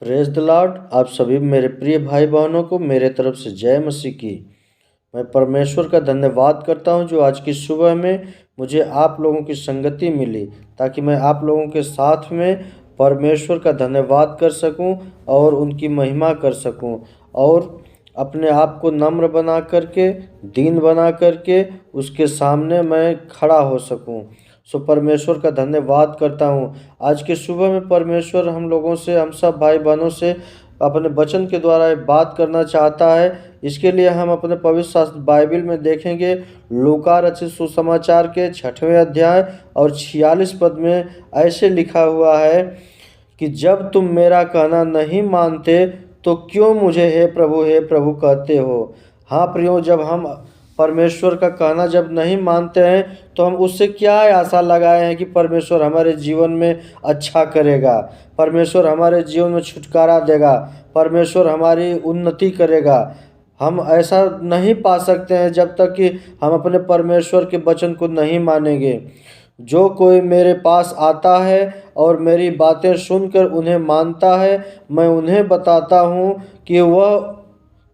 Praise the Lord. आप सभी मेरे प्रिय भाई बहनों को मेरे तरफ से जय मसीह की। मैं परमेश्वर का धन्यवाद करता हूं जो आज की सुबह में मुझे आप लोगों की संगति मिली, ताकि मैं आप लोगों के साथ में परमेश्वर का धन्यवाद कर सकूं और उनकी महिमा कर सकूं, और अपने आप को नम्र बना करके, दीन बना करके उसके सामने मैं खड़ा हो सकूं। सो परमेश्वर का धन्यवाद करता हूँ। आज के सुबह में परमेश्वर हम लोगों से, हम सब भाई बहनों से अपने वचन के द्वारा एक बात करना चाहता है। इसके लिए हम अपने पवित्र शास्त्र बाइबल में देखेंगे, लूका रचित सुसमाचार के 6वें अध्याय और 46 पद में ऐसे लिखा हुआ है कि जब तुम मेरा कहना नहीं मानते तो क्यों मुझे हे प्रभु कहते हो। हाँ प्रियो, जब हम परमेश्वर का कहना जब नहीं मानते हैं तो हम उससे क्या आशा लगाए हैं कि परमेश्वर हमारे जीवन में अच्छा करेगा, परमेश्वर हमारे जीवन में छुटकारा देगा, परमेश्वर हमारी उन्नति करेगा। हम ऐसा नहीं पा सकते हैं जब तक कि हम अपने परमेश्वर के वचन को नहीं मानेंगे। जो कोई मेरे पास आता है और मेरी बातें सुनकर उन्हें मानता है, मैं उन्हें बताता हूँ कि वह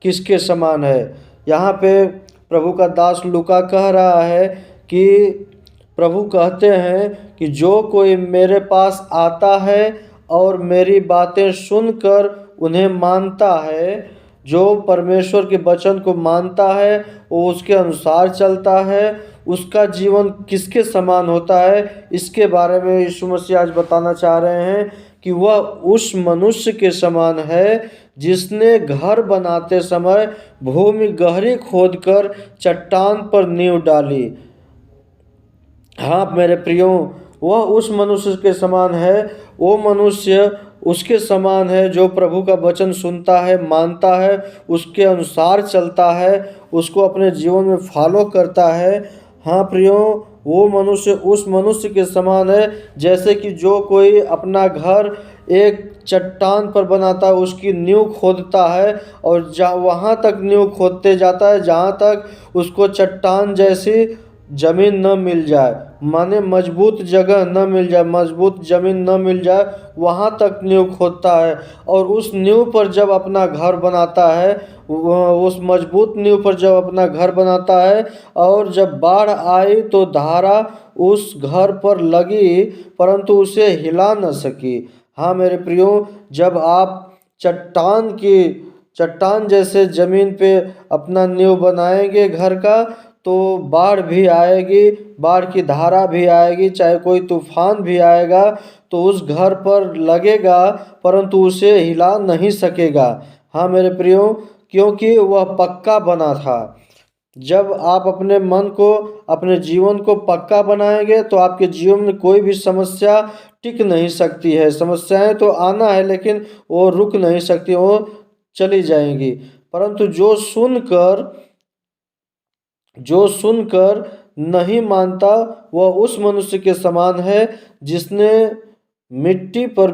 किसके समान है। यहाँ पे प्रभु का दास लूका कह रहा है कि प्रभु कहते हैं कि जो कोई मेरे पास आता है और मेरी बातें सुनकर उन्हें मानता है, जो परमेश्वर के वचन को मानता है, वो उसके अनुसार चलता है, उसका जीवन किसके समान होता है। इसके बारे में यीशु मसीह आज बताना चाह रहे हैं कि वह उस मनुष्य के समान है जिसने घर बनाते समय भूमि गहरी खोदकर चट्टान पर नींव डाली। हाँ मेरे प्रियो, वह उस मनुष्य के समान है, वो मनुष्य उसके समान है जो प्रभु का वचन सुनता है, मानता है, उसके अनुसार चलता है, उसको अपने जीवन में फॉलो करता है। हाँ प्रियो, वो मनुष्य उस मनुष्य के समान है जैसे कि जो कोई अपना घर एक चट्टान पर बनाता है, उसकी नींव खोदता है और वहाँ तक नींव खोदते जाता है जहाँ तक उसको चट्टान जैसी जमीन न मिल जाए, माने मजबूत जगह न मिल जाए, मजबूत जमीन न मिल जाए, वहाँ तक नींव खोदता है। और उस नींव पर जब अपना घर बनाता है, उस मजबूत नींव पर जब अपना घर बनाता है और जब बाढ़ आई तो धारा उस घर पर लगी परंतु उसे हिला न सकी। हाँ मेरे प्रियो, जब आप चट्टान जैसे ज़मीन पे अपना नींव बनाएंगे घर का, तो बाढ़ भी आएगी, बाढ़ की धारा भी आएगी, चाहे कोई तूफान भी आएगा तो उस घर पर लगेगा परंतु उसे हिला नहीं सकेगा। हाँ मेरे प्रियो, क्योंकि वह पक्का बना था। जब आप अपने मन को, अपने जीवन को पक्का बनाएंगे तो आपके जीवन में कोई भी समस्या टिक नहीं सकती है। समस्याएं तो आना है लेकिन वो रुक नहीं सकती, वो चली जाएंगी। परंतु जो सुनकर नहीं मानता वह उस मनुष्य के समान है जिसने मिट्टी पर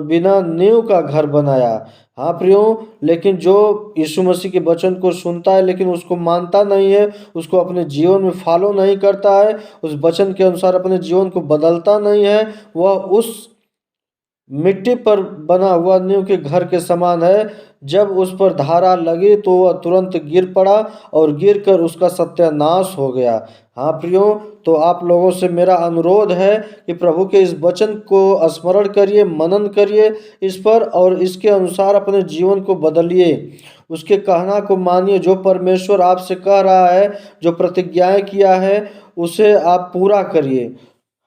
बिना नींव का घर बनाया। हाँ प्रियो, लेकिन जो यीशु मसीह के वचन को सुनता है लेकिन उसको मानता नहीं है, उसको अपने जीवन में फॉलो नहीं करता है, उस वचन के अनुसार अपने जीवन को बदलता नहीं है, वह उस मिट्टी पर बना हुआ नींव के घर के समान है। जब उस पर धारा लगी तो वह तुरंत गिर पड़ा और गिरकर उसका सत्यानाश हो गया। हाँ प्रियो, तो आप लोगों से मेरा अनुरोध है कि प्रभु के इस वचन को स्मरण करिए, मनन करिए इस पर और इसके अनुसार अपने जीवन को बदलिए, उसके कहना को मानिए। जो परमेश्वर आपसे कह रहा है, जो प्रतिज्ञाएं किया है, उसे आप पूरा करिए।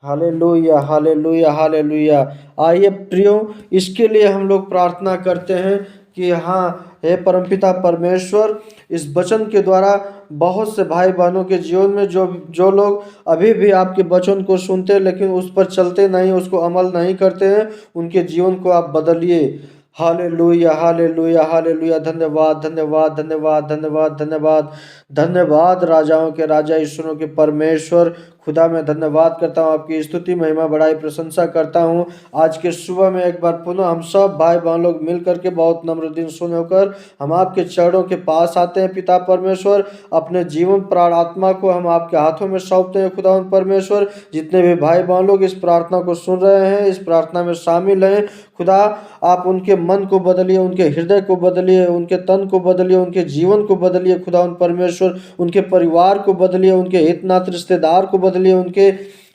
Hallelujah, hallelujah, hallelujah. आइए प्रियो, इसके लिए हम लोग प्रार्थना करते हैं कि हाँ हे परमपिता परमेश्वर, इस वचन के द्वारा बहुत से भाई बहनों के जीवन में जो जो लोग अभी भी आपके वचन को सुनते हैं लेकिन उस पर चलते नहीं, उसको अमल नहीं करते हैं, उनके जीवन को आप बदलिए। Hallelujah, hallelujah, hallelujah. धन्यवाद, धन्यवाद, धन्यवाद, धन्यवाद, धन्यवाद, धन्यवाद राजाओं के राजा, ईश्वरों के परमेश्वर, खुदा मैं धन्यवाद करता हूँ, आपकी स्तुति महिमा बड़ाई प्रशंसा करता हूँ। आज के सुबह में एक बार पुनः हम सब भाई बहन लोग मिल करके बहुत नम्र दिन सुन होकर हम आपके चरणों के पास आते हैं पिता परमेश्वर। अपने जीवन प्राण आत्मा को हम आपके हाथों में सौंपते हैं खुदा परमेश्वर। जितने भी भाई बहन लोग इस प्रार्थना को सुन रहे हैं, इस प्रार्थना में शामिल हैं, खुदा आप उनके मन को बदलिए, उनके हृदय को बदलिए, उनके तन को बदलिए, उनके जीवन को बदलिए खुदा परमेश्वर। उनके परिवार को बदलिए, उनके हित नात रिश्तेदार को बदलिए, उनके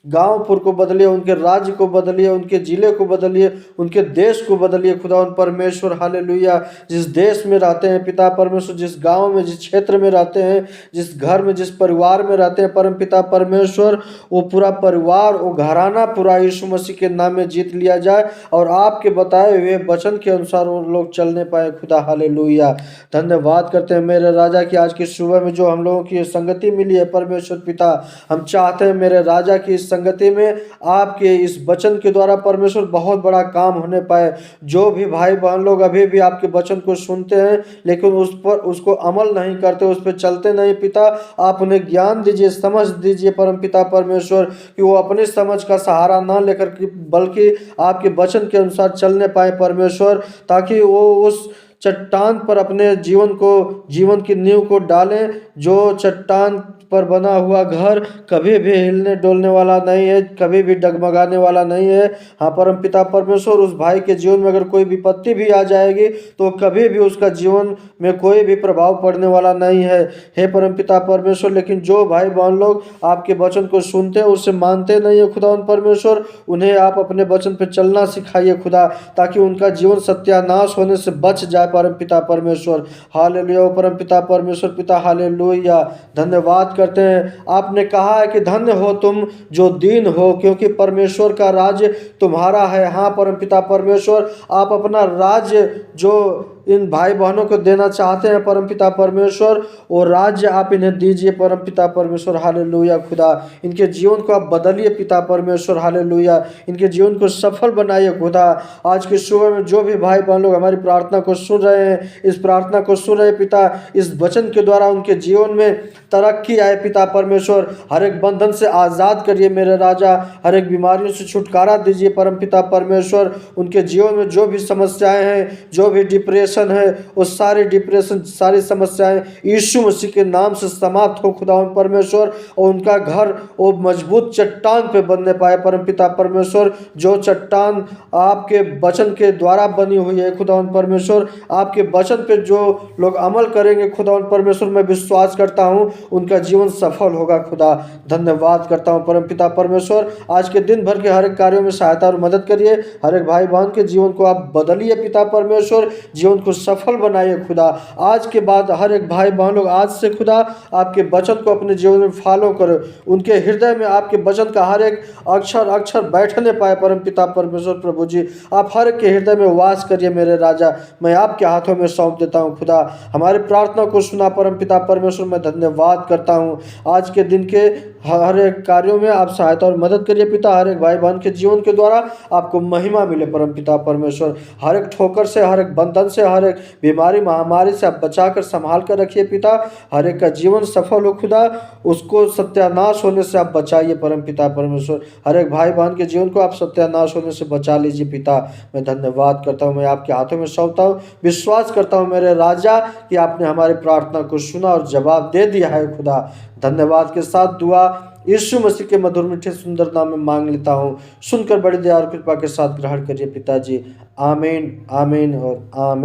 गांवपुर को बदलिए, उनके राज्य को बदलिए, उनके जिले को बदलिए, उनके देश को बदलिए खुदा परमेश्वर। हालेलुया। जिस देश में रहते हैं पिता परमेश्वर, जिस गांव में, जिस क्षेत्र में रहते हैं, जिस घर में, जिस परिवार में रहते हैं परम पिता परमेश्वर, वो पूरा परिवार, वो घराना पूरा यीशु मसीह के नाम में जीत लिया जाए और आपके बताए हुए वचन के अनुसार वो लोग चलने पाए खुदा। हालेलुया। धन्यवाद करते हैं मेरे राजा की आज की सुबह में जो हम लोगों की संगति मिली है परमेश्वर पिता। हम चाहते हैं मेरे राजा की संगति में आपके इस वचन के द्वारा परमेश्वर बहुत बड़ा काम होने पाए। जो भी भाई बहन लोग अभी भी आपके वचन को सुनते हैं लेकिन उस पर उसको अमल नहीं करते, उस पर चलते नहीं पिता, आप उन्हें ज्ञान दीजिए, समझ दीजिए परम पिता परमेश्वर, कि वो अपनी समझ का सहारा ना लेकर बल्कि आपके वचन के अनुसार चलने पाए परमेश्वर, ताकि वो उस चट्टान पर अपने जीवन की नींव को डालें। जो चट्टान पर बना हुआ घर कभी भी हिलने डोलने वाला नहीं है, कभी भी डगमगाने वाला नहीं है। हाँ परम पिता परमेश्वर, उस भाई के जीवन में अगर कोई विपत्ति भी आ जाएगी तो कभी भी उसका जीवन में कोई भी प्रभाव पड़ने वाला नहीं है हे परम पिता परमेश्वर। लेकिन जो भाई बहन लोग आपके वचन को सुनते हैं, उसे मानते नहीं है खुदा परमेश्वर, उन्हें आप अपने वचन पर चलना सिखाइए खुदा, ताकि उनका जीवन सत्यानाश होने से बच जाए परम पिता परमेश्वर। हालेलुया परम पिता परमेश्वर पिता। हालेलुया। धन्यवाद करते हैं। आपने कहा है कि धन्य हो तुम जो दीन हो, क्योंकि परमेश्वर का राज्य तुम्हारा है। हाँ परम पिता परमेश्वर, आप अपना राज्य जो इन भाई बहनों को देना चाहते हैं परम पिता परमेश्वर, वो राज्य आप इन्हें दीजिए परम पिता परमेश्वर। हालेलुया खुदा, इनके जीवन को आप बदलिए पिता परमेश्वर। हालेलुया, इनके जीवन को सफल बनाइए खुदा। आज की सुबह में जो भी भाई बहन लोग हमारी प्रार्थना को सुन रहे हैं, इस प्रार्थना को सुन रहे पिता, इस वचन के द्वारा उनके जीवन में तरक्की आए पिता परमेश्वर। हर एक बंधन से आज़ाद करिए मेरे राजा, हर एक बीमारियों से छुटकारा दीजिए परम पिता परमेश्वर। उनके जीवन में जो भी समस्याएं हैं, जो भी डिप्रेशन है, वो सारे डिप्रेशन, सारी समस्याएं यीशु मसीह के नाम से समाप्त हो खुदा परमेश्वर। और उनका घर वो मजबूत चट्टान पे बनने पाए परम पिता परमेश्वर। जो चट्टान आपके वचन के द्वारा बनी हुई है खुदा परमेश्वर, आपके वचन पे जो लोग अमल करेंगे खुदा परमेश्वर, मैं विश्वास करता हूँ उनका जीवन सफल होगा खुदा। धन्यवाद करता हूँ परम पिता परमेश्वर। आज के दिन भर के हर एक कार्यों में सहायता और मदद करिए। हर एक भाई बहन के जीवन को आप बदलिए पिता परमेश्वर, जीवन को सफल बनाइए खुदा। आज के बाद हर एक भाई बहन लोग आज से खुदा आपके वचन को अपने जीवन में फॉलो करो। उनके हृदय में आपके वचन का हर एक अक्षर अक्षर बैठने पाए परम पिता परमेश्वर। प्रभु जी, आप हर एक के हृदय में वास करिए मेरे राजा। मैं आपके हाथों में सौंप देता हूँ खुदा। हमारी प्रार्थना को सुना परम पिता परमेश्वर। मैं धन्यवाद करता हूँ। आज के दिन के हर एक कार्यों में आप सहायता और मदद करिए पिता। हर एक भाई बहन के जीवन के द्वारा आपको महिमा मिले परम पिता परमेश्वर। हर एक ठोकर से, हर एक बंधन से, हर एक बीमारी महामारी से आप बचा कर संभाल कर रखिए पिता। हर एक का जीवन सफल हो खुदा, उसको सत्यानाश होने से आप बचाइए परम पिता परमेश्वर। हर एक भाई बहन के जीवन को आप सत्यानाश होने से बचा लीजिए पिता। मैं धन्यवाद करता हूँ, मैं आपके हाथों में सौंपता हूँ। विश्वास करता हूँ मेरे राजा कि आपने हमारी प्रार्थना को सुना और जवाब दे दिया है खुदा। धन्यवाद के साथ दुआ यीशु मसीह के मधुर मीठे सुंदर नाम में मांग लेता हूँ। सुनकर बड़ी दया और कृपा के साथ ग्रहण करिए पिताजी। आमीन, आमीन और आमीन।